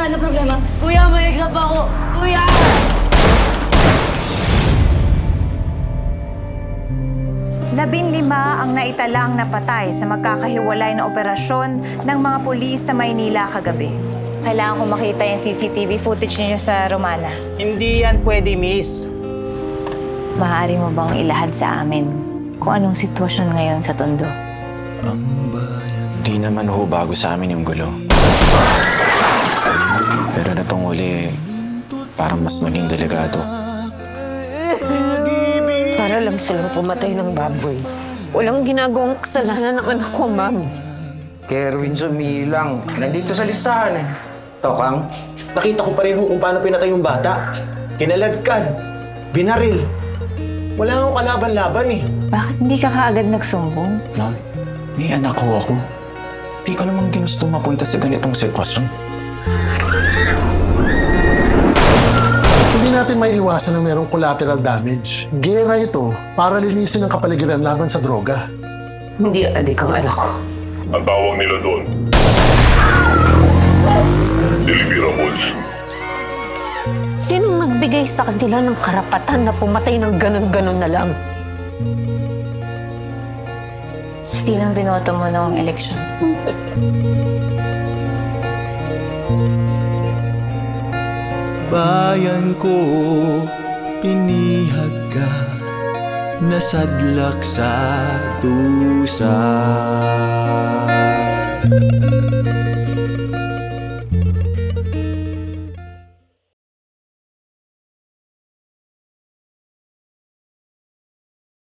Ano problema? Kuya, may exam pa ako! Kuya! Labinlima ang naitalang napatay sa magkakahiwalay na operasyon ng mga pulis sa Maynila kagabi. Kailangan kong makita yung CCTV footage niyo sa Romana. Hindi yan pwede, miss. Maaari mo bang ilahad sa amin kung anong sitwasyon ngayon sa Tondo? Di naman ho bago sa amin yung gulo. Pero natong huli, parang mas naging delikado. Para lang silang pumatay ng baboy. Walang ginagawang kasalanan ng anak ko, ma'am. Kerwin sumilang. Nandito sa listahan eh. Tokang, nakita ko pa rin kung paano pinatay yung bata. Kinaladkad, binaril. Wala akong kalaban-laban eh. Bakit hindi ka kaagad nagsumbong? Ma'am, may anak ho ako. Di ko namang ginusto mapunta sa ganitong sitwasyon. Hindi natin may iwasan na merong collateral damage. Gera ito para linisin ang kapaligiran laban sa droga. Hindi adik ang anak ko. Ang tawag nila doon, deliverables. Sinong nagbigay sa kanila ng karapatan na pumatay ng ganon-ganon na lang? Sinong binoto mo noong eleksyon? Bayan ko, pinihag ka, nasadlak sa dusa.